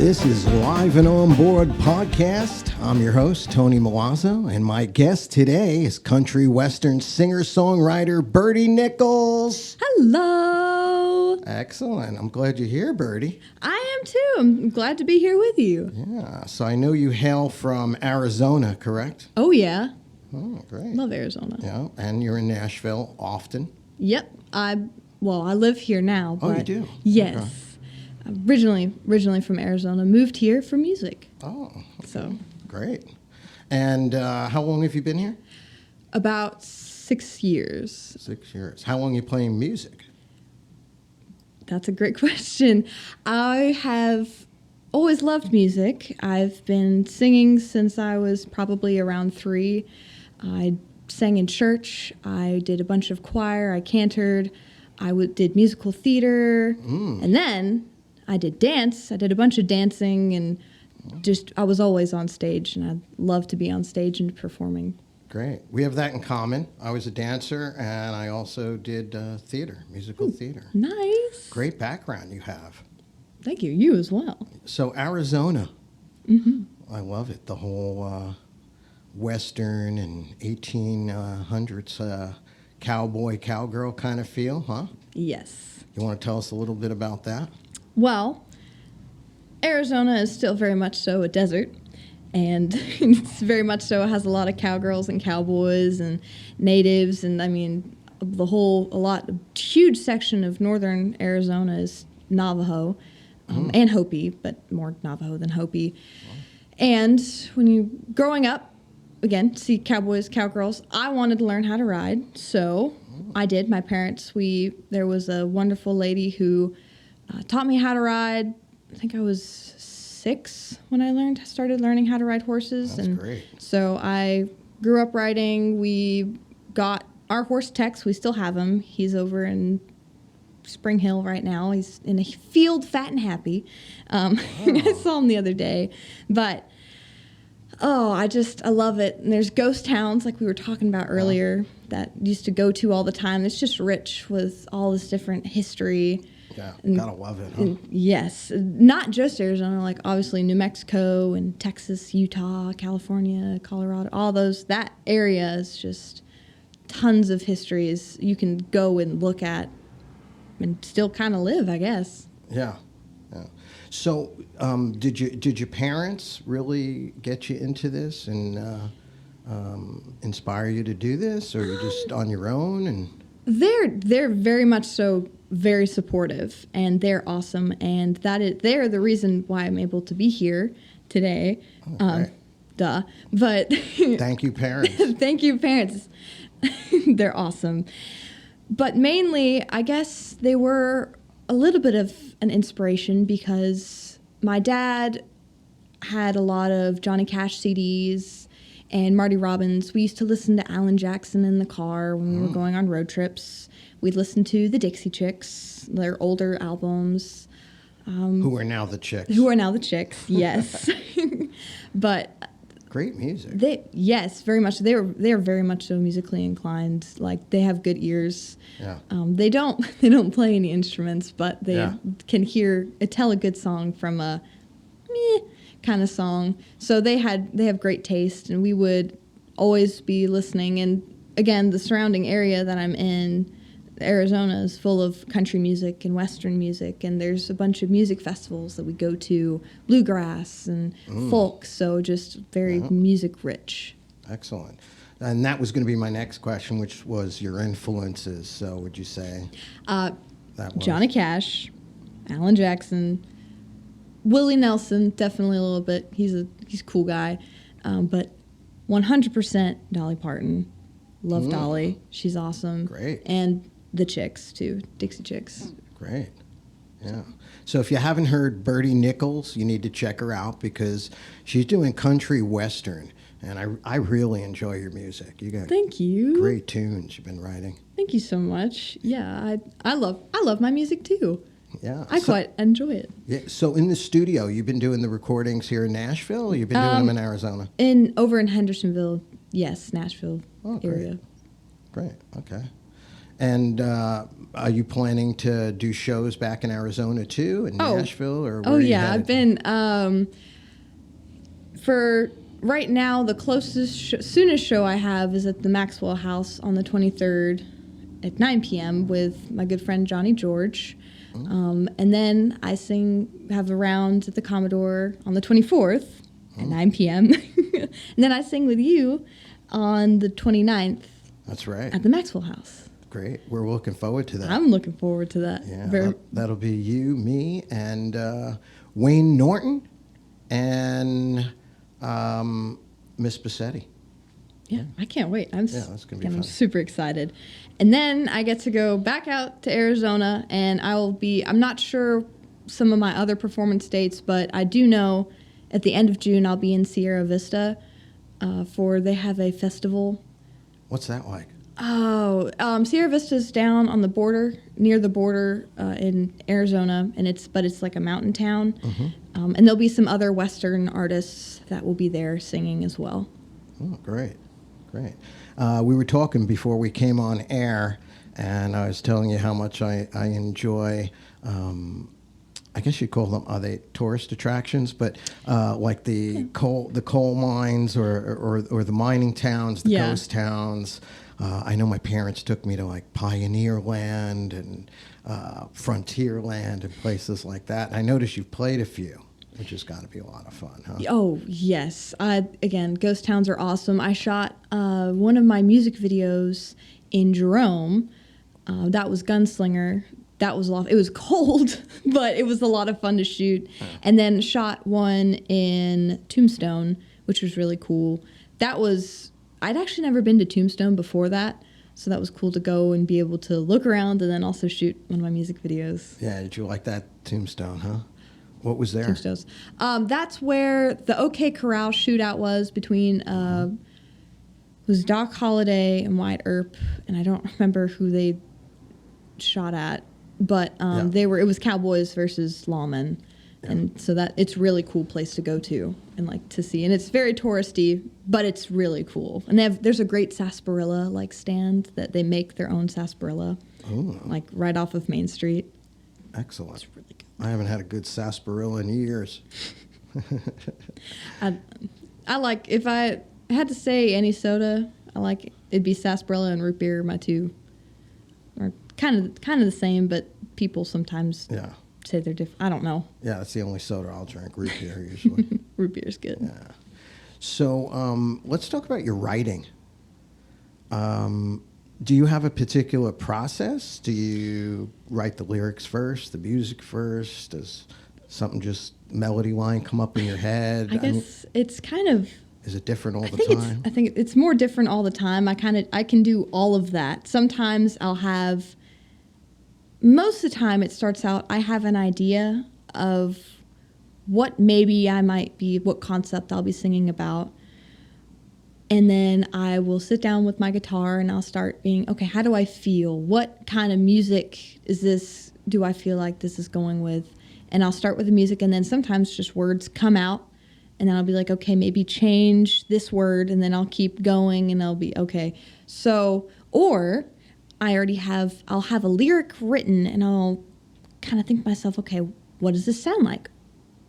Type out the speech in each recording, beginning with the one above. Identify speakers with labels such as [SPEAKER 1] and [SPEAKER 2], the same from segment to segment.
[SPEAKER 1] This is Live and Onboard podcast. I'm your host, Tony Milazzo, and my guest today is country western singer-songwriter Birdie Nichols.
[SPEAKER 2] Hello.
[SPEAKER 1] Excellent. I'm glad you're here, Birdie.
[SPEAKER 2] I am too. I'm glad to be here with you.
[SPEAKER 1] Yeah. So I know you hail from Arizona, correct?
[SPEAKER 2] Oh, yeah.
[SPEAKER 1] Oh, great.
[SPEAKER 2] Love Arizona.
[SPEAKER 1] Yeah, and you're in Nashville often.
[SPEAKER 2] Yep. I live here now.
[SPEAKER 1] Oh,
[SPEAKER 2] but
[SPEAKER 1] you do?
[SPEAKER 2] Yes.
[SPEAKER 1] Okay.
[SPEAKER 2] Originally from Arizona, moved here for music.
[SPEAKER 1] Oh, okay.
[SPEAKER 2] So
[SPEAKER 1] Great. And how long have you been here?
[SPEAKER 2] about 6 years.
[SPEAKER 1] 6 years. How long you playing music?
[SPEAKER 2] That's a great question. I have always loved music. I've been singing since I was probably around 3. I sang in church. I did a bunch of choir. I cantored. I did musical theater. And then I did dance. I did a bunch of dancing, and I was always on stage, and I love to be on stage and performing.
[SPEAKER 1] Great. We have that in common. I was a dancer, and I also did theater, musical theater.
[SPEAKER 2] Nice.
[SPEAKER 1] Great background you have.
[SPEAKER 2] Thank you. You as well.
[SPEAKER 1] So Arizona, I love it. The whole Western and 1800s cowboy, cowgirl kind of feel, huh?
[SPEAKER 2] Yes.
[SPEAKER 1] You want to tell us a little bit about that?
[SPEAKER 2] Well, Arizona is still very much so a desert, and it's very much so has a lot of cowgirls and cowboys and natives, and I mean a huge section of northern Arizona is Navajo and Hopi, but more Navajo than Hopi. Wow. And when you growing up, again, see cowboys, cowgirls, I wanted to learn how to ride, so I did. My parents, there was a wonderful lady who taught me how to ride. I think I was 6 when I started learning how to ride horses.
[SPEAKER 1] That's great.
[SPEAKER 2] So I grew up riding. We got our horse Tex. We still have him. He's over in Spring Hill right now. He's in a field, fat and happy. I saw him the other day. But, I love it. And there's ghost towns, like we were talking about earlier, that used to go to all the time. It's just rich with all this different history.
[SPEAKER 1] Yeah,
[SPEAKER 2] and,
[SPEAKER 1] gotta love it, huh?
[SPEAKER 2] Yes. Not just Arizona, like obviously New Mexico and Texas, Utah, California, Colorado, all those. That area is just tons of histories you can go and look at and still kind of live, I guess.
[SPEAKER 1] Yeah. So, did your parents really get you into this and inspire you to do this, or you just on your own? And
[SPEAKER 2] they're very much so very supportive, and they're awesome, and they're the reason why I'm able to be here today.
[SPEAKER 1] Okay.
[SPEAKER 2] But
[SPEAKER 1] thank you, parents.
[SPEAKER 2] Thank you, parents. They're awesome. But mainly, I guess they were a little bit of an inspiration because my dad had a lot of Johnny Cash CDs and Marty Robbins. We used to listen to Alan Jackson in the car when we were going on road trips. We'd listen to the Dixie Chicks, their older albums.
[SPEAKER 1] Who are now the Chicks.
[SPEAKER 2] Yes. But
[SPEAKER 1] great music.
[SPEAKER 2] Yes, very much. They are very much so musically inclined. Like, they have good ears.
[SPEAKER 1] Yeah.
[SPEAKER 2] They don't play any instruments, but they can tell a good song from a meh kind of song. So they have great taste, and we would always be listening. And again, the surrounding area that I'm in, Arizona, is full of country music and western music, and there's a bunch of music festivals that we go to, bluegrass and folk, so just very music rich.
[SPEAKER 1] Excellent. And that was going to be my next question, which was your influences. So would you say that was
[SPEAKER 2] Johnny Cash, Alan Jackson, Willie Nelson, definitely a little bit. He's a cool guy, but 100% Dolly Parton. Love Dolly. She's awesome.
[SPEAKER 1] Great.
[SPEAKER 2] And the Chicks, too. Dixie Chicks.
[SPEAKER 1] Great. Yeah. So if you haven't heard Birdie Nichols, you need to check her out because she's doing country western, and I really enjoy your music. You got
[SPEAKER 2] Thank you.
[SPEAKER 1] Great tunes you've been writing.
[SPEAKER 2] Thank you so much. Yeah, I love my music too.
[SPEAKER 1] Yeah.
[SPEAKER 2] I quite enjoy it.
[SPEAKER 1] Yeah. So in the studio, you've been doing the recordings here in Nashville, or you've been doing them in Arizona?
[SPEAKER 2] Over in Hendersonville, yes, Nashville area.
[SPEAKER 1] Great. Okay. And are you planning to do shows back in Arizona too, in Nashville, or where
[SPEAKER 2] oh
[SPEAKER 1] are you
[SPEAKER 2] yeah,
[SPEAKER 1] headed?
[SPEAKER 2] I've been for right now. The closest soonest show I have is at the Maxwell House on the 23rd at 9 p.m. with my good friend Johnny George. And then I have a round at the Commodore on the 24th at 9 p.m. And then I sing with you on the 29th.
[SPEAKER 1] That's right.
[SPEAKER 2] At the Maxwell House.
[SPEAKER 1] Great. We're looking forward to that.
[SPEAKER 2] I'm looking forward to that.
[SPEAKER 1] Yeah, that'll be you, me, and Wayne Norton, and Miss Bassetti.
[SPEAKER 2] Yeah, I can't wait.
[SPEAKER 1] That's gonna be fun.
[SPEAKER 2] I'm super excited. And then I get to go back out to Arizona, and I'm not sure some of my other performance dates, but I do know at the end of June I'll be in Sierra Vista they have a festival.
[SPEAKER 1] What's that like?
[SPEAKER 2] Oh, Sierra Vista's down on the border, near the border in Arizona, and it's like a mountain town.
[SPEAKER 1] Mm-hmm.
[SPEAKER 2] And there'll be some other Western artists that will be there singing as well.
[SPEAKER 1] Oh, great. We were talking before we came on air, and I was telling you how much I enjoy, I guess you'd call them, are they tourist attractions? But like the coal mines or the mining towns, the ghost towns. I know my parents took me to like Pioneer Land and Frontier Land and places like that. And I noticed you've played a few, which has got to be a lot of fun, huh?
[SPEAKER 2] Oh, yes. Again, ghost towns are awesome. I shot one of my music videos in Jerome. That was Gunslinger. That was a lot. It was cold, but it was a lot of fun to shoot. And then shot one in Tombstone, which was really cool. I'd actually never been to Tombstone before that, so that was cool to go and be able to look around and then also shoot one of my music videos.
[SPEAKER 1] Yeah, did you like that Tombstone, huh? What was there?
[SPEAKER 2] Tombstones. That's where the OK Corral shootout was between it was Doc Holliday and Wyatt Earp, and I don't remember who they shot at, but it was Cowboys versus Lawmen. And so it's really cool place to go to and like to see. And it's very touristy, but it's really cool. And there's a great sarsaparilla like stand that they make their own sarsaparilla, like right off of Main Street.
[SPEAKER 1] Excellent.
[SPEAKER 2] It's really good.
[SPEAKER 1] I haven't had a good sarsaparilla in years.
[SPEAKER 2] I like, if I had to say any soda, it'd be sarsaparilla and root beer. My two are kind of the same, but people sometimes say they're different. I don't know.
[SPEAKER 1] Yeah, that's the only soda I'll drink. Root beer usually.
[SPEAKER 2] Root beer's good.
[SPEAKER 1] Yeah. So let's talk about your writing. Do you have a particular process? Do you write the lyrics first, the music first? Does something just melody line come up in your head?
[SPEAKER 2] I guess it's kind of.
[SPEAKER 1] Is it different all the time?
[SPEAKER 2] I think it's more different all the time. I can do all of that. Sometimes I'll have. Most of the time, it starts out, I have an idea of what maybe what concept I'll be singing about. And then I will sit down with my guitar and I'll start being, okay, how do I feel? What kind of music do I feel like this is going with? And I'll start with the music, and then sometimes just words come out, and then I'll be like, okay, maybe change this word, and then I'll keep going, and I'll be, okay. So, or I'll have a lyric written, and I'll kind of think to myself, okay, what does this sound like?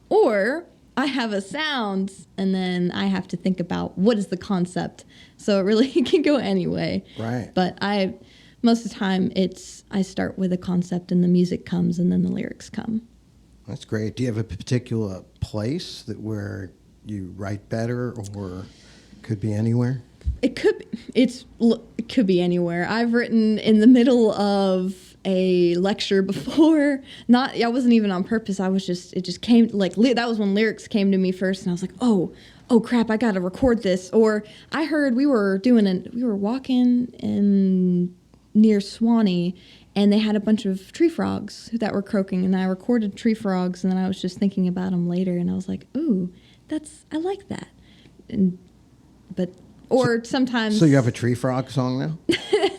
[SPEAKER 2] Or I have a sound, and then I have to think about what is the concept. So it really can go any way.
[SPEAKER 1] Right.
[SPEAKER 2] But most of the time, I start with a concept, and the music comes, and then the lyrics come.
[SPEAKER 1] That's great. Do you have a particular place where you write better, or could be anywhere?
[SPEAKER 2] It could be anywhere. I've written in the middle of a lecture before. I wasn't even on purpose. It just came, like, that was when lyrics came to me first, and I was like, oh crap, I gotta record this. Or I heard we were walking near Swanee, and they had a bunch of tree frogs that were croaking, and I recorded tree frogs, and then I was just thinking about them later, and I was like, ooh, I like that. Sometimes.
[SPEAKER 1] So you have a tree frog song now?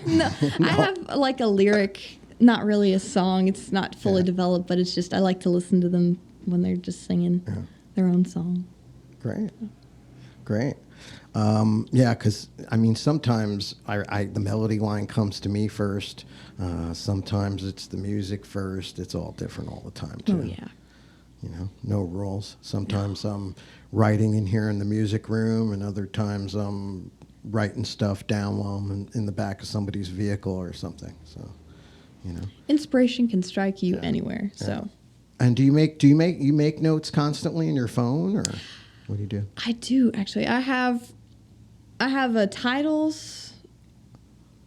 [SPEAKER 2] No, I have like a lyric, not really a song. It's not fully developed, but it's just, I like to listen to them when they're just singing their own song.
[SPEAKER 1] Great. Yeah, because I mean, sometimes the melody line comes to me first. Sometimes it's the music first. It's all different all the time too.
[SPEAKER 2] Oh yeah.
[SPEAKER 1] You know, no rules. Sometimes I'm writing in here in the music room, and other times I'm writing stuff down while I'm in the back of somebody's vehicle or something. So, you know,
[SPEAKER 2] Inspiration can strike you anywhere. So.
[SPEAKER 1] And do you make notes constantly in your phone, or what do you do?
[SPEAKER 2] I do actually. I have a titles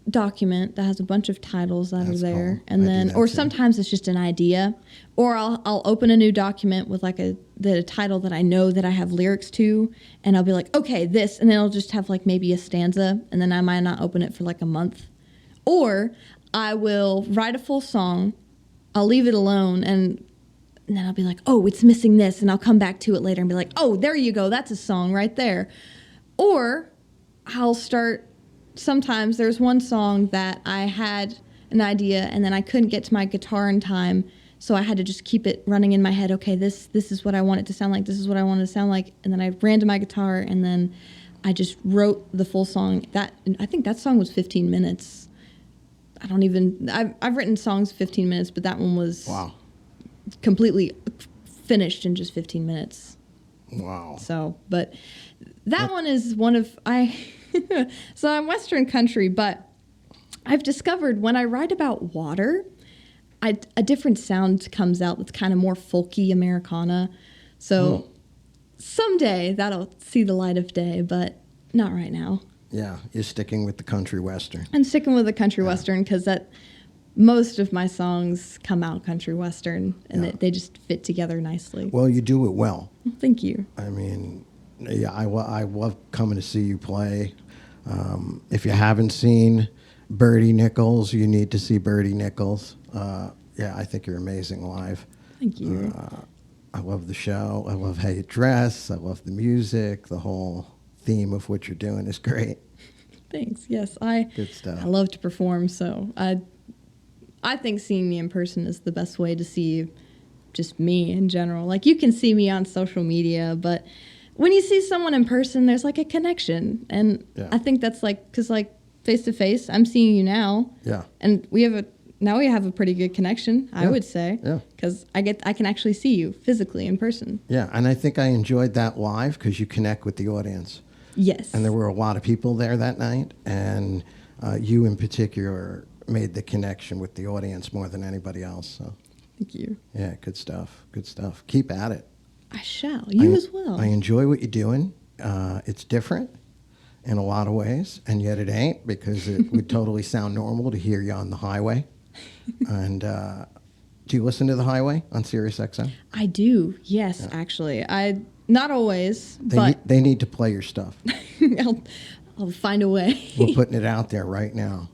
[SPEAKER 2] document that has a bunch of titles that
[SPEAKER 1] That's
[SPEAKER 2] are there,
[SPEAKER 1] cool.
[SPEAKER 2] and
[SPEAKER 1] I do
[SPEAKER 2] then,
[SPEAKER 1] that
[SPEAKER 2] or
[SPEAKER 1] too.
[SPEAKER 2] sometimes it's just an idea, or I'll open a new document with like the title that I know that I have lyrics to, and I'll be like, okay, this, and then I'll just have like maybe a stanza, and then I might not open it for like a month, or I will write a full song, I'll leave it alone, and then I'll be like, oh, it's missing this, and I'll come back to it later and be like, oh, there you go, that's a song right there, or I'll start. Sometimes there's one song that I had an idea and then I couldn't get to my guitar in time, so I had to just keep it running in my head. Okay, this is what I want it to sound like. This is what I want it to sound like. And then I ran to my guitar and then I just wrote the full song. I think that song was 15 minutes. I've written songs 15 minutes, but that one was completely finished in just 15 minutes.
[SPEAKER 1] Wow.
[SPEAKER 2] So, but that one is one of so I'm Western country, but I've discovered when I write about water, a different sound comes out that's kind of more folky Americana. So someday that'll see the light of day, but not right now.
[SPEAKER 1] Yeah, you're sticking with the country western.
[SPEAKER 2] I'm sticking with the country western because most of my songs come out country western, and they just fit together nicely.
[SPEAKER 1] Well, you do it well.
[SPEAKER 2] Thank you.
[SPEAKER 1] I mean, yeah, I love coming to see you play. If you haven't seen Birdie Nichols, you need to see Birdie Nichols. Yeah, I think you're amazing live.
[SPEAKER 2] Thank you.
[SPEAKER 1] I love the show. I love how you dress. I love the music. The whole theme of what you're doing is great.
[SPEAKER 2] Thanks. Yes,
[SPEAKER 1] Good stuff.
[SPEAKER 2] I love to perform, so I think seeing me in person is the best way to see just me in general. Like, you can see me on social media, but when you see someone in person, there's like a connection. And I think that's like, because like face to face, I'm seeing you now.
[SPEAKER 1] Yeah.
[SPEAKER 2] And we have a pretty good connection, I would say.
[SPEAKER 1] Yeah.
[SPEAKER 2] Because I can actually see you physically in person.
[SPEAKER 1] Yeah, and I think I enjoyed that live because you connect with the audience.
[SPEAKER 2] Yes.
[SPEAKER 1] And there were a lot of people there that night, and you in particular made the connection with the audience more than anybody else. So.
[SPEAKER 2] Thank you.
[SPEAKER 1] Yeah, good stuff. Good stuff. Keep at it.
[SPEAKER 2] I shall. You as well.
[SPEAKER 1] I enjoy what you're doing. It's different in a lot of ways, and yet it ain't, because it would totally sound normal to hear you on the highway. And do you listen to the highway on Sirius XM?
[SPEAKER 2] I do. Yes, actually. Not always, but
[SPEAKER 1] They need to play your stuff.
[SPEAKER 2] I'll find a way.
[SPEAKER 1] We're putting it out there right now.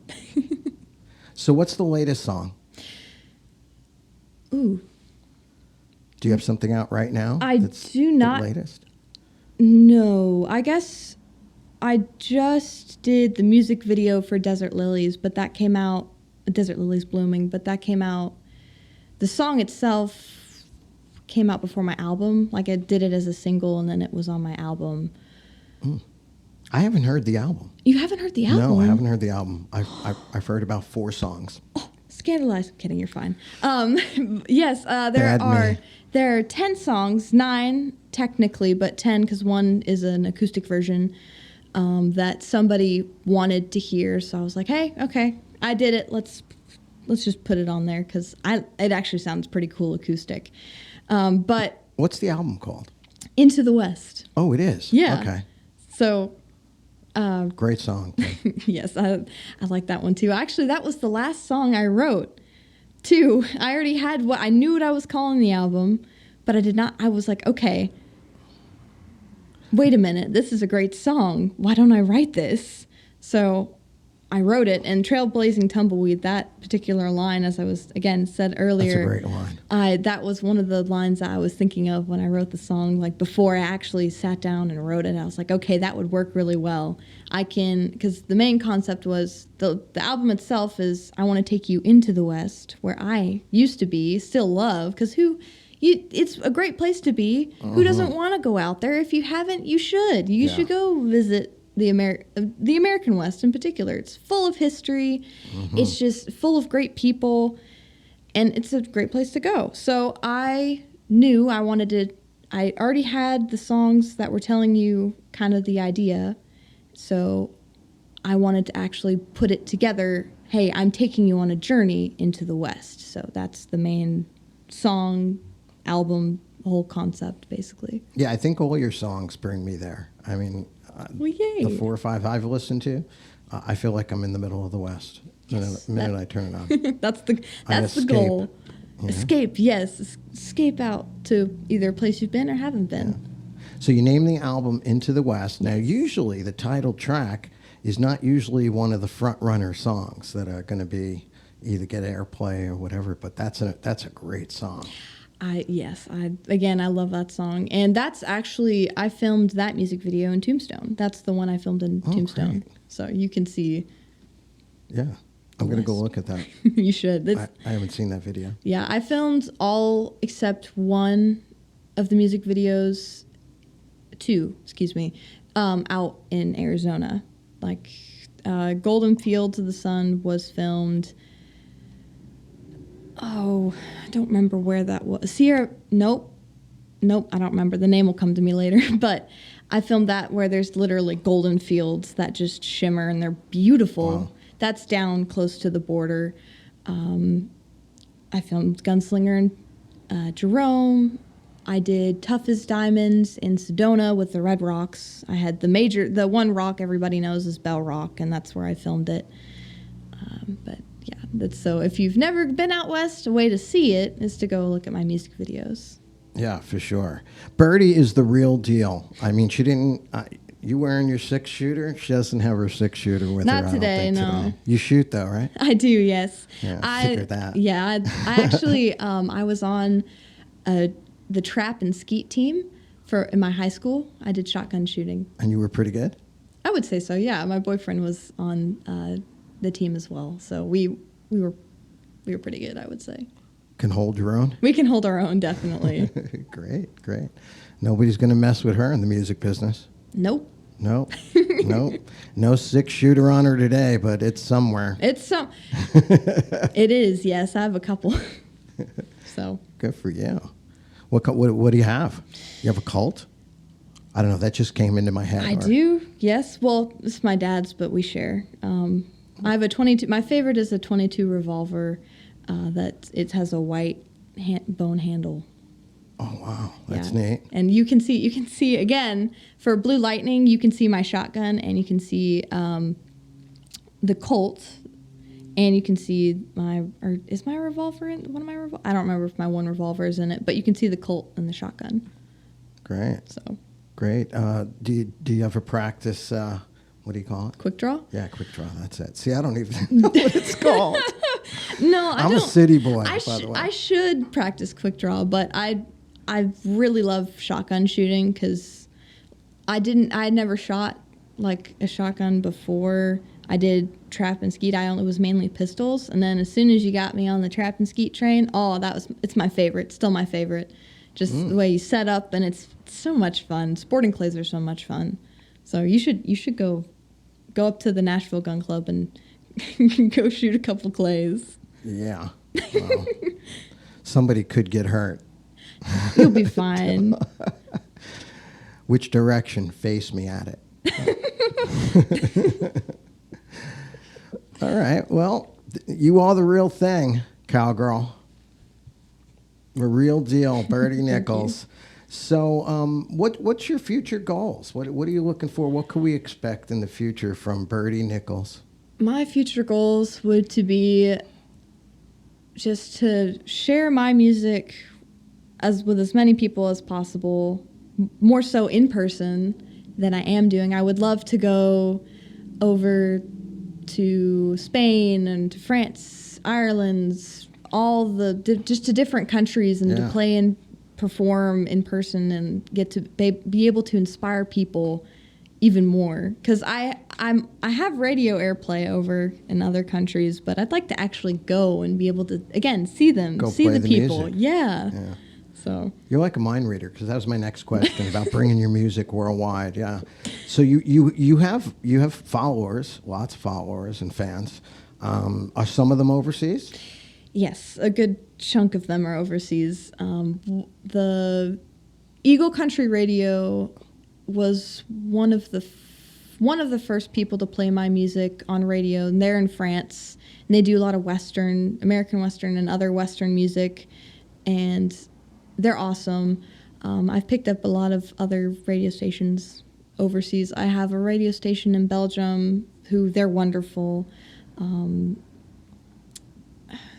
[SPEAKER 1] So what's the latest song?
[SPEAKER 2] Ooh.
[SPEAKER 1] Do you have something out right now?
[SPEAKER 2] I do not.
[SPEAKER 1] The latest?
[SPEAKER 2] No. I guess I just did the music video for Desert Lilies, but that came out, Desert Lilies Blooming, but that came out, the song itself came out before my album. Like, I did it as a single, and then it was on my album.
[SPEAKER 1] I haven't heard the album.
[SPEAKER 2] You haven't heard the album?
[SPEAKER 1] No, I haven't heard the album. I've heard about 4 songs.
[SPEAKER 2] Oh, scandalized. I'm kidding, you're fine. Yes, there are 10 songs, 9 technically, but 10 because one is an acoustic version that somebody wanted to hear. So I was like, hey, okay, I did it. Let's just put it on there because it actually sounds pretty cool acoustic. But
[SPEAKER 1] What's the album called?
[SPEAKER 2] Into the West.
[SPEAKER 1] Oh, it is?
[SPEAKER 2] Yeah.
[SPEAKER 1] Okay.
[SPEAKER 2] So...
[SPEAKER 1] Great song.
[SPEAKER 2] Yes, I like that one too. Actually, that was the last song I wrote too. I already had I knew what I was calling the album, but I did not. I was like, okay, wait a minute, this is a great song. Why don't I write this? So I wrote it, and Trailblazing Tumbleweed, that particular line, as I was, again, said earlier.
[SPEAKER 1] That's a great line.
[SPEAKER 2] That was one of the lines that I was thinking of when I wrote the song. Like, before I actually sat down and wrote it, I was like, okay, that would work really well. Because the main concept was, the album itself is, I want to take you into the West, where I used to be, still love, because it's a great place to be. Who doesn't want to go out there? If you haven't, you should. You should go visit the American West in particular. It's full of history. It's just full of great people, and it's a great place to go. So I knew I wanted to. I already had the songs that were telling you kind of the idea, so I wanted to actually put it together. Hey, I'm taking you on a journey into the West. So that's the main song, album, whole concept, basically.
[SPEAKER 1] Yeah, I think all your songs bring me there. I mean,
[SPEAKER 2] Well, yay.
[SPEAKER 1] the 4 or 5 I've listened to, I feel like I'm in the middle of the West.
[SPEAKER 2] Yes,
[SPEAKER 1] the minute I turn it on.
[SPEAKER 2] that's the
[SPEAKER 1] escape,
[SPEAKER 2] goal.
[SPEAKER 1] you know?
[SPEAKER 2] Escape, yes. Escape out to either a place you've been or haven't been.
[SPEAKER 1] So you name the album Into the West. Now, usually the title track is not usually one of the front runner songs that are going to be either get airplay or whatever, but that's a great song.
[SPEAKER 2] I love that song. And that's actually, I filmed that music video in Tombstone. That's the one I filmed in Tombstone.
[SPEAKER 1] Great.
[SPEAKER 2] So you can see.
[SPEAKER 1] Yeah. I'm going to go look at that.
[SPEAKER 2] You should.
[SPEAKER 1] I haven't seen that video.
[SPEAKER 2] Yeah, I filmed all except one of the music videos, out in Arizona. Like, Golden Fields of the Sun was filmed. Oh, I don't remember where that was. Sierra, nope, I don't remember. The name will come to me later. But I filmed that where there's literally golden fields that just shimmer and they're beautiful.
[SPEAKER 1] Wow.
[SPEAKER 2] That's down close to the border. I filmed Gunslinger in Jerome. I did Tough as Diamonds in Sedona with the Red Rocks. I had the one rock everybody knows is Bell Rock, and that's where I filmed it. But yeah, so if you've never been out west, a way to see it is to go look at my music videos.
[SPEAKER 1] Yeah, for sure. Birdie is the real deal. I mean, she didn't. You wearing your 6-shooter? She doesn't have her 6-shooter with her.
[SPEAKER 2] Not today, no.
[SPEAKER 1] Today. You shoot though, right?
[SPEAKER 2] I do, yes.
[SPEAKER 1] Yeah, I figured that.
[SPEAKER 2] Yeah, I actually I was on the trap and skeet team in my high school. I did shotgun shooting.
[SPEAKER 1] And you were pretty good?
[SPEAKER 2] I would say so. Yeah, my boyfriend was on the team as well, so we were pretty good, I would say.
[SPEAKER 1] Can hold your own?
[SPEAKER 2] We can hold our own, definitely.
[SPEAKER 1] Great. Nobody's going to mess with her in the music business.
[SPEAKER 2] Nope.
[SPEAKER 1] Nope. No 6-shooter on her today, but it's somewhere.
[SPEAKER 2] It is, yes. I have a couple. So
[SPEAKER 1] good for you. What do you have? You have a cult? I don't know. That just came into my head.
[SPEAKER 2] I do, yes. Well, it's my dad's, but we share. I have a 22. My favorite is a 22 revolver. That it has a white bone handle.
[SPEAKER 1] Oh wow, that's neat.
[SPEAKER 2] And you can see again for Blue Lightning. You can see my shotgun, and you can see the Colt, and you can see is my revolver in one of my revolvers? I don't remember if my one revolver is in it, but you can see the Colt and the shotgun.
[SPEAKER 1] Great.
[SPEAKER 2] So
[SPEAKER 1] great. Do you ever practice? What do you call it?
[SPEAKER 2] Quick draw?
[SPEAKER 1] Yeah, quick draw. That's it. See, I don't even know what it's called.
[SPEAKER 2] No, I don't.
[SPEAKER 1] I'm a city boy, by the way.
[SPEAKER 2] I should practice quick draw, but I really love shotgun shooting because I had never shot like a shotgun before. I did trap and skeet. I only was mainly pistols, and then as soon as you got me on the trap and skeet train, it's my favorite. Still my favorite. Just the way you set up, and it's so much fun. Sporting clays are so much fun. So you should go up to the Nashville Gun Club and go shoot a couple clays.
[SPEAKER 1] Yeah. Well, somebody could get hurt.
[SPEAKER 2] You'll be fine.
[SPEAKER 1] Which direction? Face me at it. All right. Well, you are the real thing, cowgirl. The real deal, Birdie Nichols. So, what's your future goals? What are you looking for? What can we expect in the future from Birdie Nichols?
[SPEAKER 2] My future goals would to be just to share my music with as many people as possible, more so in person than I am doing. I would love to go over to Spain and to France, Ireland, just to different countries and to play and perform in person and get to be able to inspire people even more. Because I have radio airplay over in other countries, but I'd like to actually go and be able to again see them, see the people.
[SPEAKER 1] Music.
[SPEAKER 2] Yeah. So
[SPEAKER 1] You're like a mind reader, because that was my next question about bringing your music worldwide. Yeah. So you have followers, lots of followers and fans. Are some of them overseas?
[SPEAKER 2] yes, a good chunk of them are overseas. The Eagle Country Radio was one of the first people to play my music on radio, and they're in France, and they do a lot of Western, American Western, and other Western music, and they're awesome. I've picked up a lot of other radio stations overseas. I have a radio station in Belgium who they're wonderful.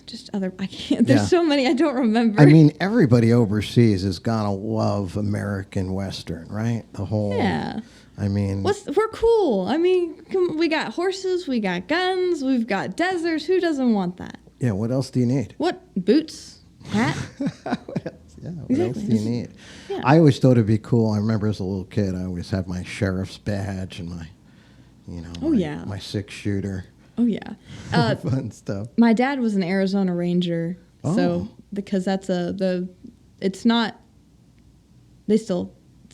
[SPEAKER 2] Just other, I can't, there's so many I don't remember.
[SPEAKER 1] I mean, everybody overseas is gonna love American Western, right? The whole.
[SPEAKER 2] Yeah.
[SPEAKER 1] I mean,
[SPEAKER 2] we're cool. I mean, we got horses, we got guns, we've got deserts. Who doesn't want that?
[SPEAKER 1] yeah. What else do you need?
[SPEAKER 2] What, boots, hat?
[SPEAKER 1] What else? Yeah. What
[SPEAKER 2] Exactly.
[SPEAKER 1] else do you need?
[SPEAKER 2] Yeah.
[SPEAKER 1] I always thought it'd be cool. I remember as a little kid, I always had my sheriff's badge and my,
[SPEAKER 2] Oh, yeah.
[SPEAKER 1] my 6-shooter.
[SPEAKER 2] Oh yeah.
[SPEAKER 1] Fun stuff.
[SPEAKER 2] My dad was an Arizona Ranger, so because that's it's not.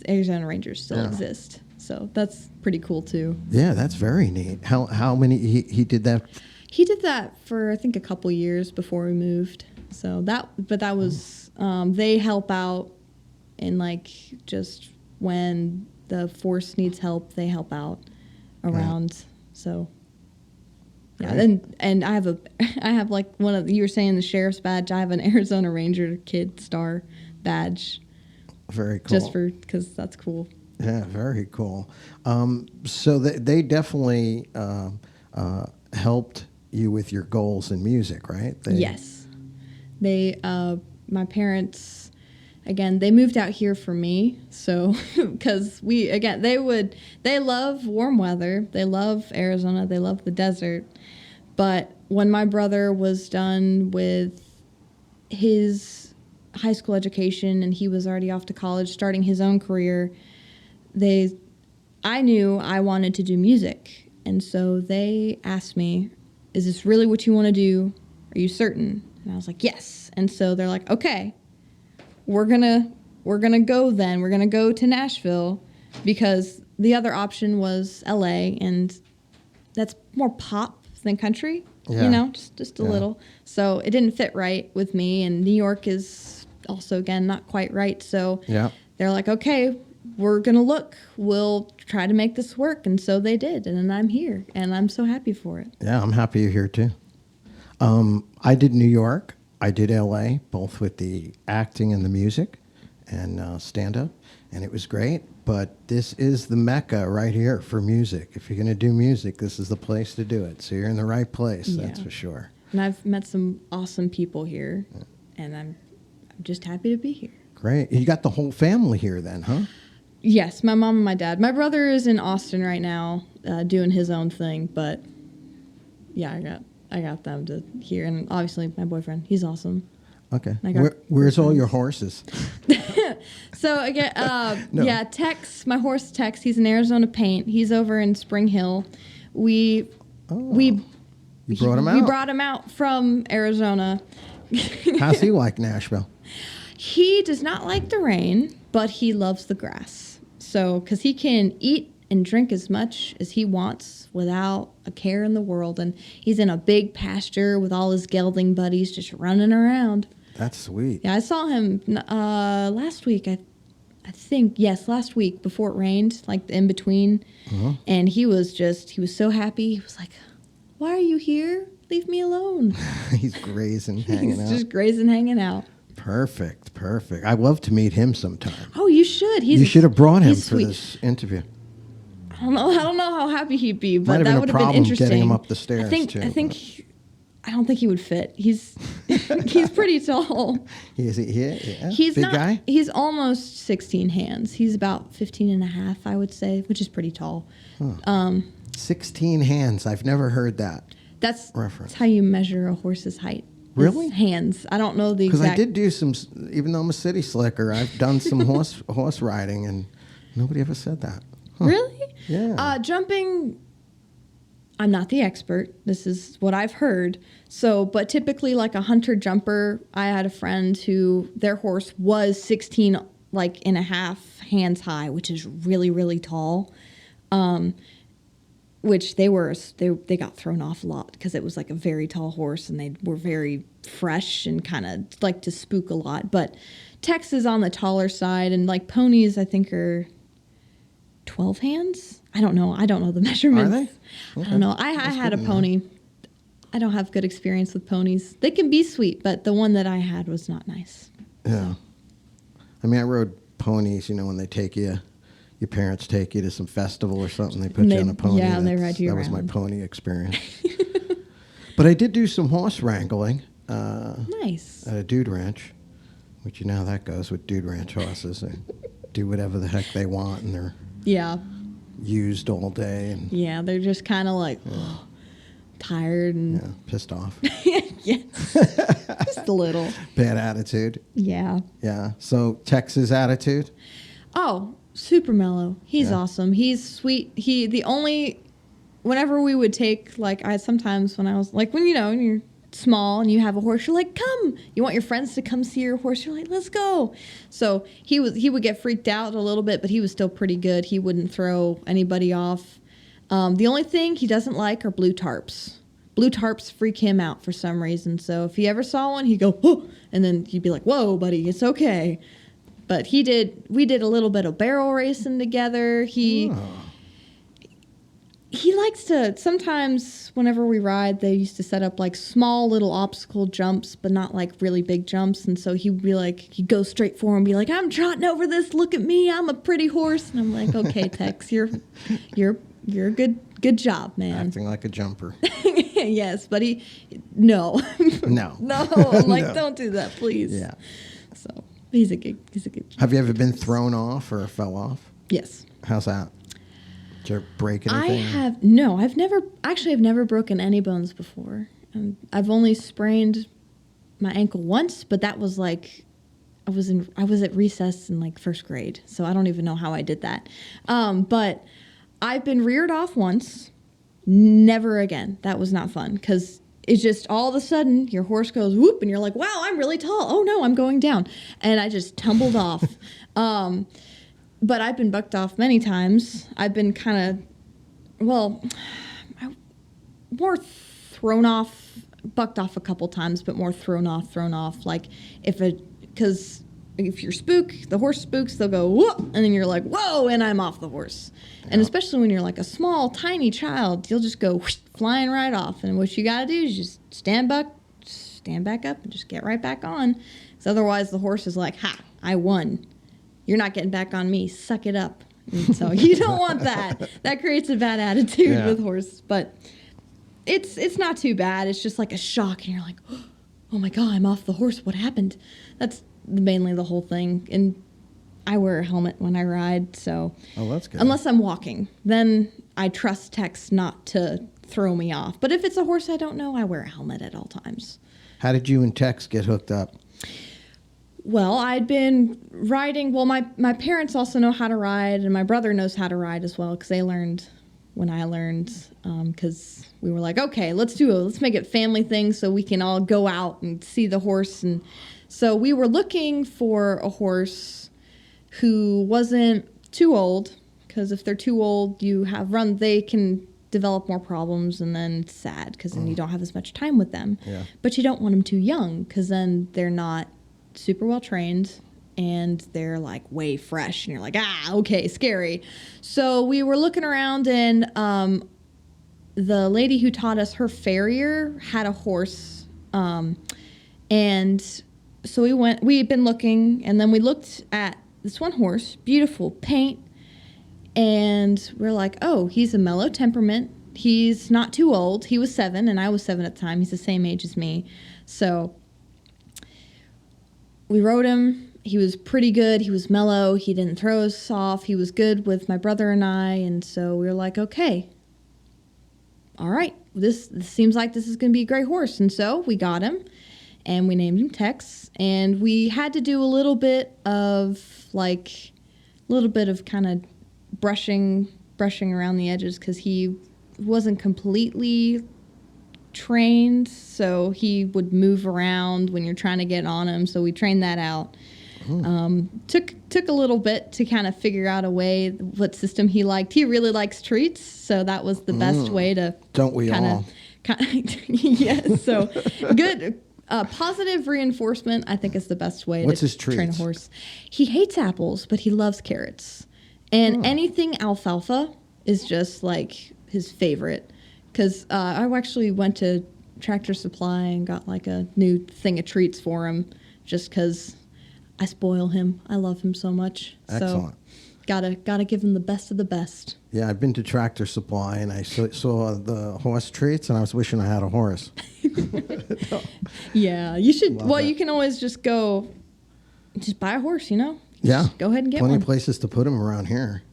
[SPEAKER 2] Arizona Rangers still exist, so that's pretty cool too.
[SPEAKER 1] Yeah, that's very neat. How many he did that?
[SPEAKER 2] He did that for I think a couple years before we moved. So that was they help out, and like just when the force needs help, they help out around.
[SPEAKER 1] Right.
[SPEAKER 2] So yeah,
[SPEAKER 1] Right.
[SPEAKER 2] and I have like one of you were saying the sheriff's badge. I have an Arizona Ranger Kid Star badge.
[SPEAKER 1] Very cool.
[SPEAKER 2] Just because that's cool.
[SPEAKER 1] Yeah, very cool. So they definitely helped you with your goals in music, right?
[SPEAKER 2] Yes. They, my parents, again, they moved out here for me. So, because they love warm weather. They love Arizona. They love the desert. But when my brother was done with his high school education and he was already off to college, starting his own career, I knew I wanted to do music. And so they asked me, is this really what you want to do? Are you certain? And I was like, yes. And so they're like, okay, we're gonna go then. We're gonna go to Nashville, because the other option was LA, and that's more pop than country, just a little. So it didn't fit right with me, and New York is also, again, not quite right. So they're like, okay, we're going to look. We'll try to make this work. And so they did, and then I'm here, and I'm so happy for it.
[SPEAKER 1] Yeah, I'm happy you're here, too. I did New York. I did L.A., both with the acting and the music and stand-up, and it was great. But this is the Mecca right here for music. If you're going to do music, this is the place to do it. So you're in the right place, that's for sure.
[SPEAKER 2] And I've met some awesome people here, and I'm just happy to be here.
[SPEAKER 1] Great. You got the whole family here then, huh?
[SPEAKER 2] Yes, my mom and my dad. My brother is in Austin right now doing his own thing, but yeah, I got them to here, and obviously my boyfriend. He's awesome.
[SPEAKER 1] Okay. Where's all your horses?
[SPEAKER 2] So again, Tex, my horse Tex, he's an Arizona Paint. He's over in Spring Hill. You brought him out?
[SPEAKER 1] We
[SPEAKER 2] brought him out from Arizona.
[SPEAKER 1] How's he like Nashville?
[SPEAKER 2] He does not like the rain, but he loves the grass. So, because he can eat and drink as much as he wants without a care in the world. And he's in a big pasture with all his gelding buddies just running around.
[SPEAKER 1] That's sweet.
[SPEAKER 2] Yeah, I saw him last week, I think, last week before it rained, like in between. Uh-huh. And he was so happy. He was like, why are you here? Leave me alone.
[SPEAKER 1] He's grazing, hanging out.
[SPEAKER 2] He's just grazing, hanging out.
[SPEAKER 1] Perfect. I'd love to meet him sometime.
[SPEAKER 2] Oh, you should.
[SPEAKER 1] You should have brought him for
[SPEAKER 2] sweet.
[SPEAKER 1] this interview.
[SPEAKER 2] I don't know how happy he'd be, but
[SPEAKER 1] Might
[SPEAKER 2] that would have been interesting.
[SPEAKER 1] Getting him up the stairs,
[SPEAKER 2] I don't think he would fit. He's pretty tall.
[SPEAKER 1] He's
[SPEAKER 2] He's
[SPEAKER 1] big
[SPEAKER 2] not,
[SPEAKER 1] guy?
[SPEAKER 2] He's almost 16 hands. He's about 15 and a half, I would say, which is pretty tall.
[SPEAKER 1] Huh. 16 hands. I've never heard that.
[SPEAKER 2] That's
[SPEAKER 1] reference.
[SPEAKER 2] How you measure a horse's height.
[SPEAKER 1] Really?
[SPEAKER 2] Hands. I don't know the exact.
[SPEAKER 1] Because I did do some, even though I'm a city slicker, I've done some horse riding, and nobody ever said that. Huh.
[SPEAKER 2] Really?
[SPEAKER 1] Yeah.
[SPEAKER 2] Jumping I'm not the expert. This is what I've heard. So, but typically like a hunter jumper, I had a friend who their horse was 16 like and a half hands high, which is really, really tall. Which they got thrown off a lot because it was like a very tall horse and they were very fresh and kind of like to spook a lot. But Tex is on the taller side, and like ponies I think are 12 hands. I don't know the measurements.
[SPEAKER 1] Are they? Okay.
[SPEAKER 2] I don't know. I had a pony. I don't have good experience with ponies. They can be sweet, but the one that I had was not nice.
[SPEAKER 1] Yeah. I mean, I rode ponies, when they take you, your parents take you to some festival or something, they put you on a pony.
[SPEAKER 2] Yeah, and they ride you
[SPEAKER 1] That
[SPEAKER 2] around.
[SPEAKER 1] was my pony experience. But I did do some horse wrangling.
[SPEAKER 2] Nice.
[SPEAKER 1] At a dude ranch, which you know how that goes with dude ranch horses. They do whatever the heck they want, and they're
[SPEAKER 2] Yeah.
[SPEAKER 1] used all day and
[SPEAKER 2] Yeah, they're just kind of like tired and
[SPEAKER 1] pissed off.
[SPEAKER 2] yes, just a little.
[SPEAKER 1] Bad attitude.
[SPEAKER 2] Yeah.
[SPEAKER 1] Yeah. So Tex's attitude?
[SPEAKER 2] Oh, super mellow. He's
[SPEAKER 1] Yeah.
[SPEAKER 2] awesome. He's sweet. Whenever we would take, like, sometimes when I was, like, when you're small and you have a horse, you're like, come. You want your friends to come see your horse. You're like, let's go. So he would get freaked out a little bit, but he was still pretty good. He wouldn't throw anybody off. The only thing he doesn't like are blue tarps. Blue tarps freak him out for some reason. So if he ever saw one, he'd go, oh, and then he'd be like, whoa, buddy, it's okay. But we did a little bit of barrel racing together. He likes to, sometimes whenever we ride, they used to set up like small little obstacle jumps, but not like really big jumps. And so he'd go straight for him and be like, I'm trotting over this. Look at me. I'm a pretty horse. And I'm like, okay, Tex, you're a good job, man.
[SPEAKER 1] Acting like a jumper.
[SPEAKER 2] Yes, but no.
[SPEAKER 1] No.
[SPEAKER 2] No, I'm like,
[SPEAKER 1] No.
[SPEAKER 2] don't do that, please.
[SPEAKER 1] Yeah.
[SPEAKER 2] So he's a good
[SPEAKER 1] Have you ever been thrown off or fell off?
[SPEAKER 2] Yes.
[SPEAKER 1] How's that? Did you ever break anything?
[SPEAKER 2] I've never broken any bones before. I've only sprained my ankle once, but that was like, I was at recess in like first grade, so I don't even know how I did that. But I've been reared off once, never again. That was not fun, because it's just all of a sudden your horse goes whoop, and you're like, wow, I'm really tall. Oh no, I'm going down. And I just tumbled off. But I've been bucked off many times. I've been more thrown off, bucked off a couple times, but more thrown off. Like because if you're the horse spooks, they'll go whoop, and then you're like, whoa, and I'm off the horse. Yeah. And especially when you're like a small, tiny child, you'll just go whoosh, flying right off. And what you got to do is just stand back up and just get right back on. Because otherwise the horse is like, ha, I won. You're not getting back on me. Suck it up. And so you don't want that. That creates a bad attitude with horse. But it's not too bad. It's just like a shock, and you're like, oh my God, I'm off the horse. What happened? That's mainly the whole thing. And I wear a helmet when I ride, so
[SPEAKER 1] that's good.
[SPEAKER 2] Unless I'm walking, then I trust Tex not to throw me off. But if it's a horse I don't know, I wear a helmet at all times.
[SPEAKER 1] How did you and Tex get hooked up?
[SPEAKER 2] Well, I'd been riding. Well, my parents also know how to ride, and my brother knows how to ride as well, because they learned when I learned, because we were like, okay, let's make it family thing so we can all go out and see the horse. And so we were looking for a horse who wasn't too old, because if they're too old, they can develop more problems, and then it's sad, because then you don't have as much time with them.
[SPEAKER 1] Yeah.
[SPEAKER 2] But you don't want them too young, because then they're not super well trained, and they're like way fresh, and you're like, okay, scary. So we were looking around, and the lady who taught us, her farrier had a horse, and so we had been looking, and then we looked at this one horse, beautiful paint, and we're like, oh, he's a mellow temperament. He's not too old. He was 7, and I was 7 at the time. He's the same age as me. So we rode him. He was pretty good. He was mellow. He didn't throw us off. He was good with my brother and I. And so we were like, okay, all right, this seems like this is going to be a great horse. And so we got him, and we named him Tex. And we had to do a little bit of kind of brushing around the edges, because he wasn't completely trained, so he would move around when you're trying to get on him. So we trained that out. Took a little bit to kind of figure out a way what system he liked. He really likes treats, so that was the best way to.
[SPEAKER 1] Don't we all?
[SPEAKER 2] Yes. So good. Positive reinforcement, I think, is the best way
[SPEAKER 1] What's
[SPEAKER 2] to
[SPEAKER 1] his
[SPEAKER 2] train a
[SPEAKER 1] treats?
[SPEAKER 2] horse. He hates apples, but he loves carrots, and anything alfalfa is just like his favorite. Because I actually went to Tractor Supply and got like a new thing of treats for him, just because I spoil him. I love him so much.
[SPEAKER 1] Excellent.
[SPEAKER 2] So gotta give him the best of the best.
[SPEAKER 1] Yeah, I've been to Tractor Supply, and I saw the horse treats, and I was wishing I had a horse.
[SPEAKER 2] Yeah, you should.
[SPEAKER 1] Love
[SPEAKER 2] Well,
[SPEAKER 1] it.
[SPEAKER 2] you can always just go, just buy a horse. You know.
[SPEAKER 1] Yeah.
[SPEAKER 2] Just go ahead and get
[SPEAKER 1] Plenty
[SPEAKER 2] one.
[SPEAKER 1] of places to put them around here.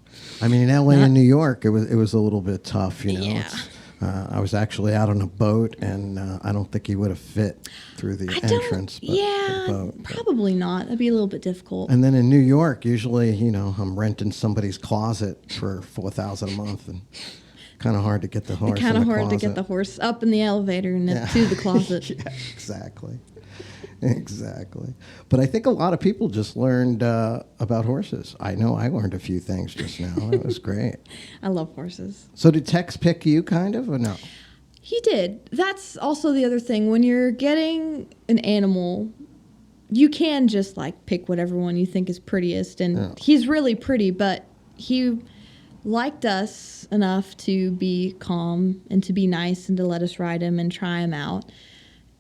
[SPEAKER 1] I mean, in LA and New York, it was a little bit tough, you know.
[SPEAKER 2] Yeah.
[SPEAKER 1] It's, I was actually out on a boat, and I don't think he would have fit through the entrance. But
[SPEAKER 2] Yeah,
[SPEAKER 1] the boat, but-
[SPEAKER 2] probably not. That'd be a little bit difficult.
[SPEAKER 1] And then in New York, usually, you know, I'm renting somebody's closet for $4,000 a month, and kind of hard to get the horse.
[SPEAKER 2] Kind
[SPEAKER 1] in
[SPEAKER 2] of
[SPEAKER 1] the
[SPEAKER 2] hard to
[SPEAKER 1] closet.
[SPEAKER 2] get the horse up in the elevator and then to the closet.
[SPEAKER 1] Yeah, exactly. Exactly. But I think a lot of people just learned about horses. I know I learned a few things just now. It was great.
[SPEAKER 2] I love horses.
[SPEAKER 1] So did Tex pick you kind of or no?
[SPEAKER 2] He did. That's also the other thing. When you're getting an animal, you can just like pick whatever one you think is prettiest. And he's really pretty, but he liked us enough to be calm and to be nice and to let us ride him and try him out.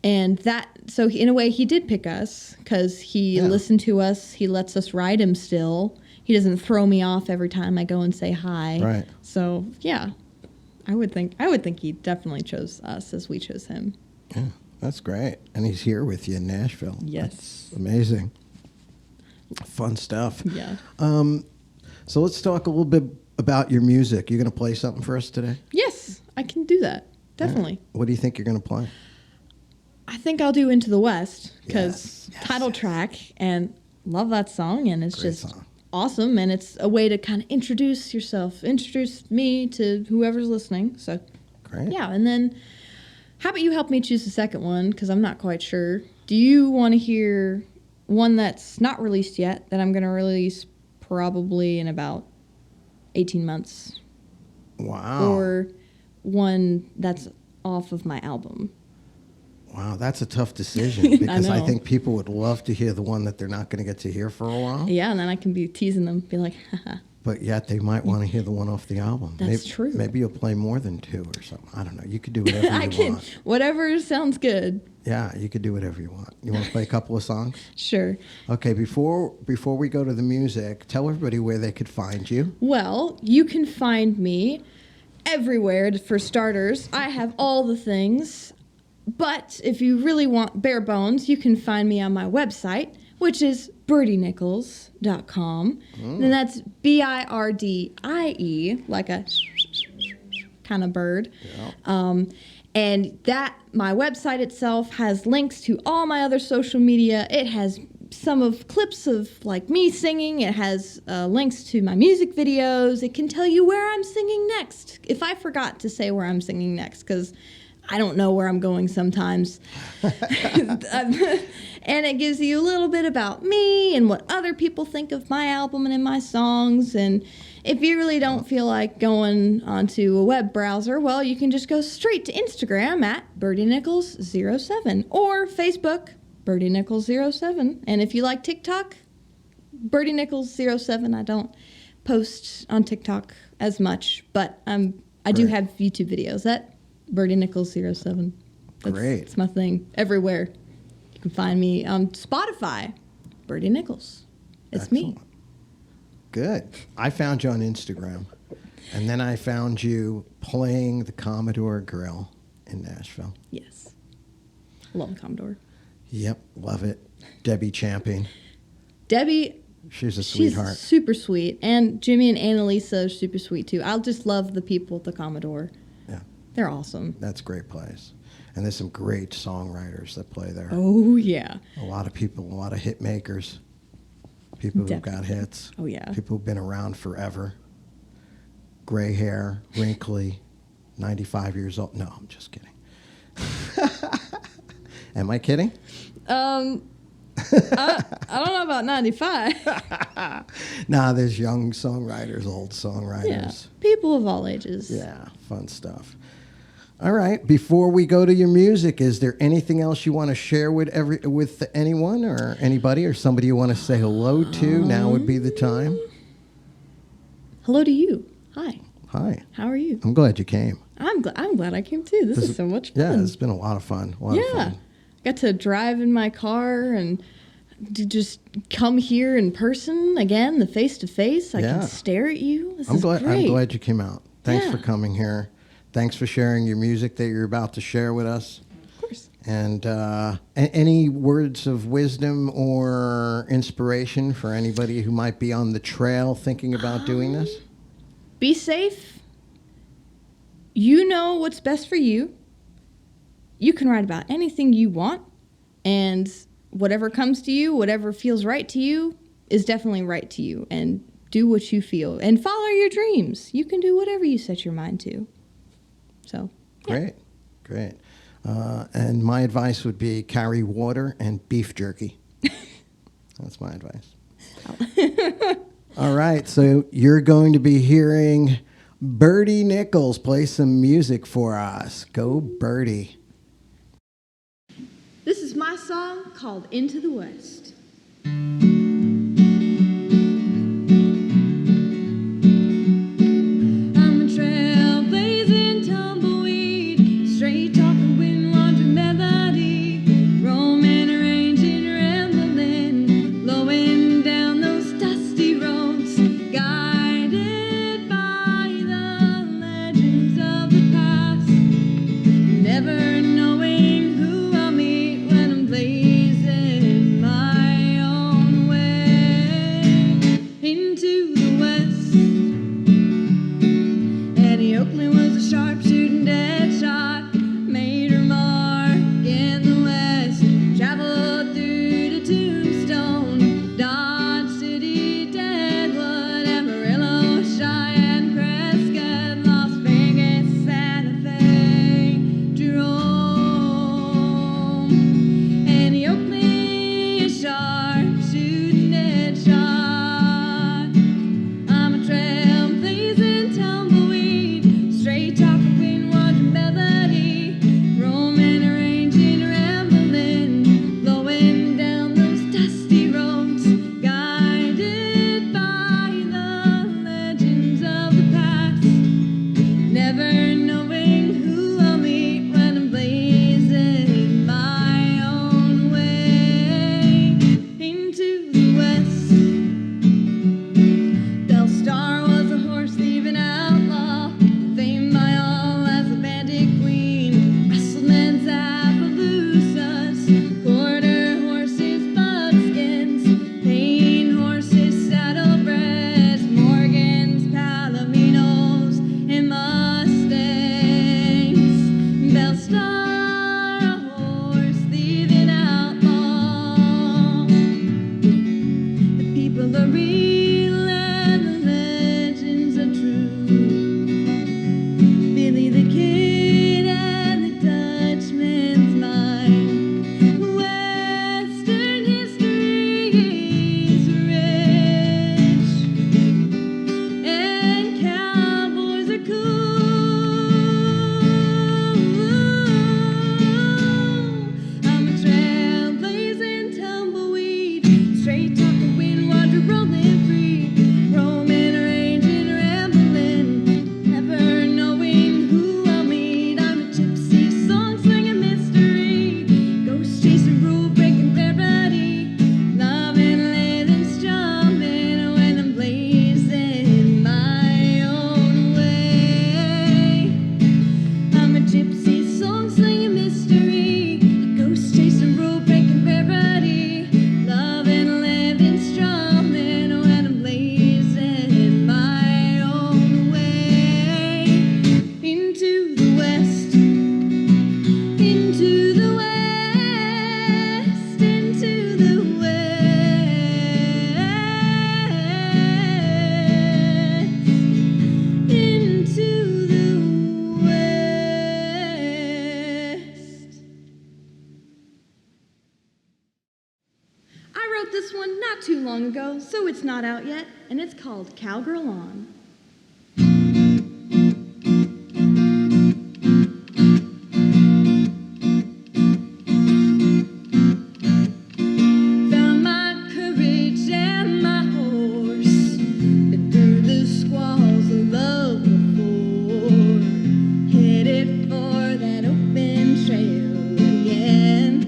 [SPEAKER 2] And that, so in a way, he did pick us because he listened to us. He lets us ride him still. He doesn't throw me off every time I go and say hi.
[SPEAKER 1] Right.
[SPEAKER 2] So yeah, I would think he definitely chose us as we chose him.
[SPEAKER 1] Yeah, that's great. And he's here with you in Nashville.
[SPEAKER 2] Yes.
[SPEAKER 1] That's amazing. Fun stuff.
[SPEAKER 2] Yeah.
[SPEAKER 1] So let's talk a little bit about your music. You're going to play something for us today?
[SPEAKER 2] Yes, I can do that. Definitely.
[SPEAKER 1] What do you think you're going to play?
[SPEAKER 2] I think I'll do Into the West because
[SPEAKER 1] Yes,
[SPEAKER 2] title track, and love that song, and it's
[SPEAKER 1] Great
[SPEAKER 2] just
[SPEAKER 1] song.
[SPEAKER 2] awesome, and it's a way to kind of introduce yourself, introduce me to whoever's listening. So
[SPEAKER 1] Great.
[SPEAKER 2] yeah, and then how about you help me choose the second one because I'm not quite sure. Do you want to hear one that's not released yet that I'm going to release probably in about 18 months,
[SPEAKER 1] Wow.
[SPEAKER 2] or one that's off of my album?
[SPEAKER 1] Wow, that's a tough decision because I
[SPEAKER 2] know.
[SPEAKER 1] think people would love to hear the one that they're not going to get to hear for a while.
[SPEAKER 2] Yeah, and then I can be teasing them, be like, haha.
[SPEAKER 1] But yet they might want to hear the one off the album.
[SPEAKER 2] That's
[SPEAKER 1] maybe,
[SPEAKER 2] true.
[SPEAKER 1] Maybe you'll play more than two or something. I don't know. You could do whatever you
[SPEAKER 2] I can,
[SPEAKER 1] want.
[SPEAKER 2] whatever sounds good.
[SPEAKER 1] Yeah, you could do whatever you want. You want to play a couple of songs?
[SPEAKER 2] Sure.
[SPEAKER 1] Okay, before we go to the music, tell everybody where they could find you.
[SPEAKER 2] Well, you can find me everywhere for starters. I have all the things. But if you really want bare bones, you can find me on my website, which is birdienichols.com. And that's BIRDIE, like a kind of bird.
[SPEAKER 1] Yeah.
[SPEAKER 2] And that, my website itself has links to all my other social media. It has some of clips of like me singing. It has links to my music videos. It can tell you where I'm singing next. If I forgot to say where I'm singing next, because I don't know where I'm going sometimes. And it gives you a little bit about me and what other people think of my album and in my songs. And if you really don't feel like going onto a web browser, well, you can just go straight to Instagram at Birdie Nichols 07 or Facebook, Birdie Nichols 07. And if you like TikTok, Birdie Nichols 07. I don't post on TikTok as much, but I do
[SPEAKER 1] Great.
[SPEAKER 2] have YouTube videos at Birdie Nichols 07.
[SPEAKER 1] Great.
[SPEAKER 2] That's my thing everywhere. You can find me on Spotify, Birdie Nichols. It's me.
[SPEAKER 1] Excellent. Good. I found you on Instagram, and then I found you playing the Commodore Grill in Nashville.
[SPEAKER 2] Yes. Love Commodore.
[SPEAKER 1] Yep, love it. Debbie Champion.
[SPEAKER 2] Debbie,
[SPEAKER 1] She's a
[SPEAKER 2] she's
[SPEAKER 1] sweetheart.
[SPEAKER 2] super sweet. And Jimmy and Annalisa are super sweet too. I'll just love the people at the Commodore.
[SPEAKER 1] Yeah,
[SPEAKER 2] They're awesome.
[SPEAKER 1] that's a great place. And there's some great songwriters that play there.
[SPEAKER 2] Oh, yeah.
[SPEAKER 1] A lot of people, a lot of hit makers. People who got hits.
[SPEAKER 2] Oh, yeah.
[SPEAKER 1] People who've been around forever. Gray hair, wrinkly, 95 years old. No, I'm just kidding. Am I kidding?
[SPEAKER 2] I don't know about 95.
[SPEAKER 1] Nah, there's young songwriters, old
[SPEAKER 2] Yeah,
[SPEAKER 1] songwriters.
[SPEAKER 2] people of all ages.
[SPEAKER 1] Yeah, fun stuff. All right. Before we go to your music, is there anything else you want to share with anyone or anybody or somebody you want to say hello to? Now would be the time.
[SPEAKER 2] Hello to you. Hi.
[SPEAKER 1] Hi.
[SPEAKER 2] How are you?
[SPEAKER 1] I'm glad you came.
[SPEAKER 2] I'm glad I came too. This is so much fun.
[SPEAKER 1] Yeah, it's been a lot of fun. A lot of fun.
[SPEAKER 2] Got to drive in my car and to just come here in person again, the face to face. I can stare at you. This is great.
[SPEAKER 1] I'm glad you came out. Thanks
[SPEAKER 2] Yeah.
[SPEAKER 1] for coming here. Thanks for sharing your music that you're about to share with us.
[SPEAKER 2] Of course.
[SPEAKER 1] And any words of wisdom or inspiration for anybody who might be on the trail thinking about doing this?
[SPEAKER 2] Be safe. You know what's best for you. You can write about anything you want, and whatever comes to you, whatever feels right to you, is definitely right to you. And do what you feel and follow your dreams. You can do whatever you set your mind to. So, yeah.
[SPEAKER 1] Great. And my advice would be carry water and beef jerky. That's my advice. All right, so you're going to be hearing Birdie Nichols play some music for us. Go Birdie.
[SPEAKER 2] This is my song called Into the West. I'm a trailblazing tumbleweed, straight talking wind wandering melody, roaming, arranging, rambling, blowing down those dusty roads, guided by the legends of the past, never knowing who I'll meet when I'm blazing my own way. this one not too long ago, so it's not out yet, and it's called Cowgirl On. Found my courage and my horse, been through the squalls of love before, headed for that open trail again.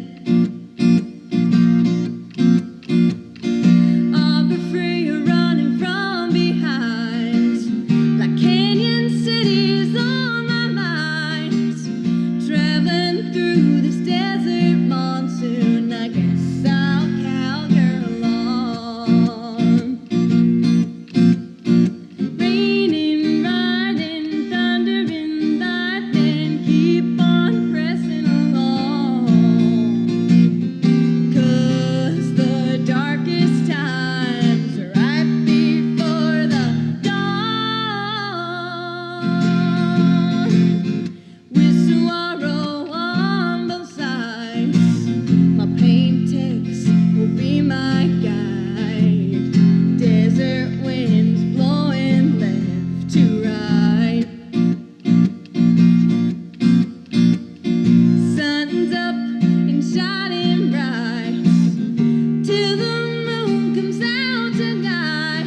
[SPEAKER 2] All the free are running from behind, like canyon cities on my mind. Traveling through this desert monsoon, I guess I'll cowgirl on. Raining, riding, thundering, lightning, keep on pressing along. 'Cause the darkest times are right before the dawn. With sorrow on both sides, my pain takes will be my guide. Desert winds blowing left to right. Sun's up and shining bright till the moon comes out tonight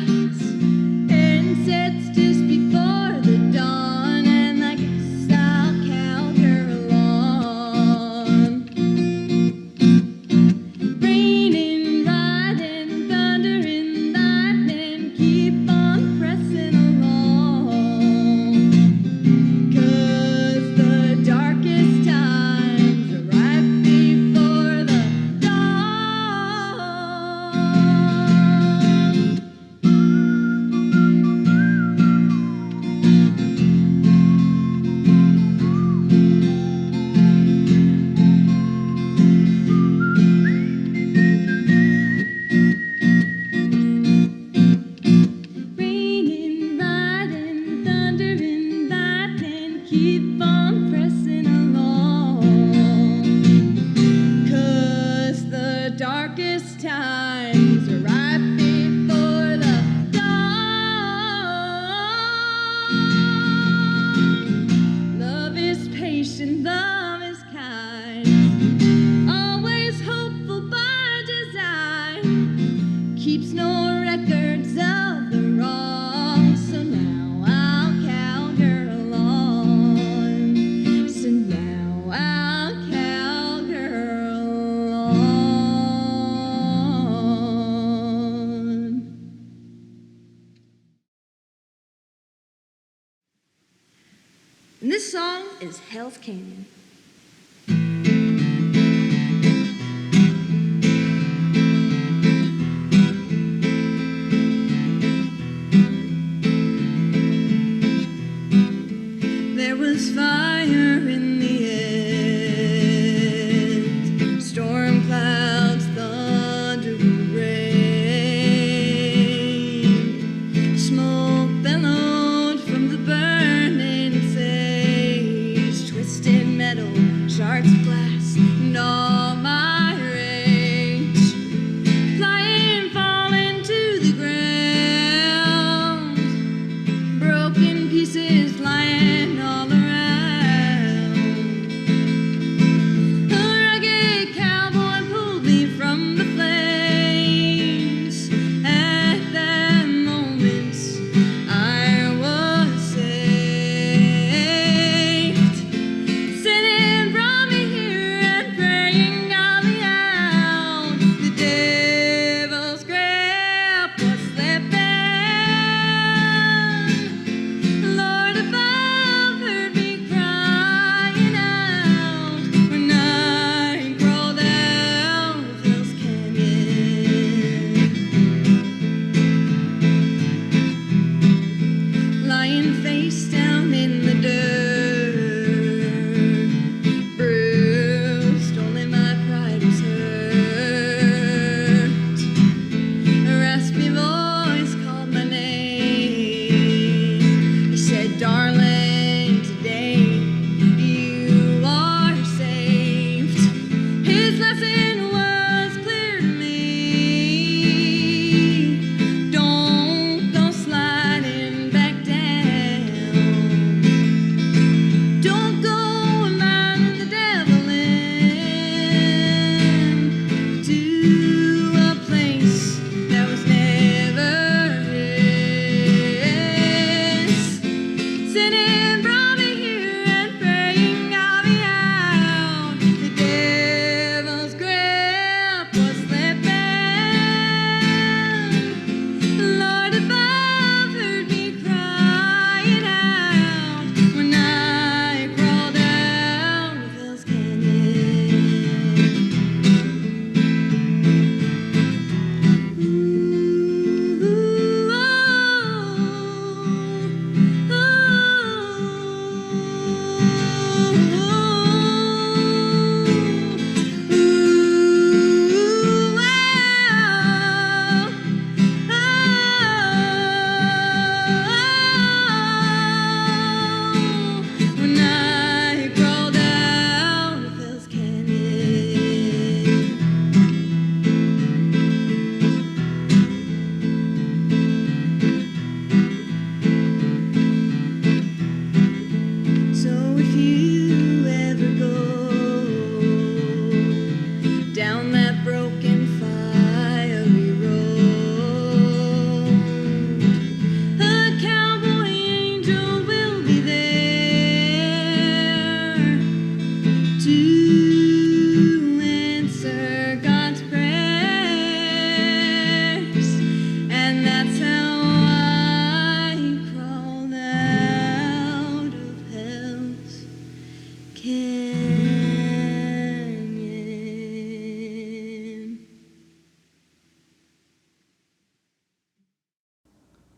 [SPEAKER 2] and sets just before the dawn. And I guess I'll cowgirl on. Raining, riding, thundering, lightning, keep on pressing along. 'Cause the darkest times are right before the dawn. Raining, riding, thundering, lightning, keep on pressing along. 'Cause the darkest times are right before the dawn. Love is patient, love is kind, always hopeful by design, keeps no records of the wrong. So now I'll cowgirl on. So now I'll cowgirl on. And this song is Hell's Canyon. There was fire in the end, storm clouds, thunder, and rain. Smoke bellowed from the burning sage, twisted metal, shards of glass, and all my rage. Flying, falling to the ground, broken pieces lying all around. A rugged cowboy pulled me from the flames. At that moment, I was saved. Sin and brought me here you ever go down that broken fiery road, a cowboy angel will be there to answer God's prayers, and that's how I crawled out of hell's canyon.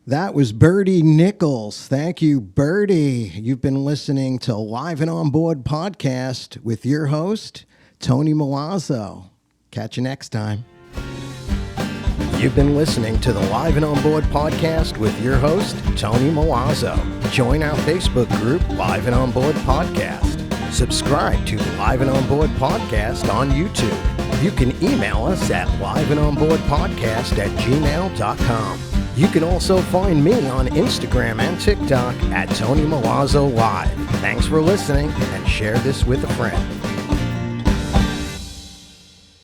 [SPEAKER 1] That was Birdie Nichols. Thank you, Birdie. You've been listening to Live and Onboard podcast with your host, Tony Milazzo. Catch you next time. You've been listening to the Live and Onboard podcast with your host, Tony Milazzo. Join our Facebook group, Live and Onboard Podcast. Subscribe to the Live and Onboard Podcast on YouTube. You can email us at liveandonboardpodcast@gmail.com. You can also find me on Instagram and TikTok at Tony Milazzo Live. Thanks for listening, and share this with a friend.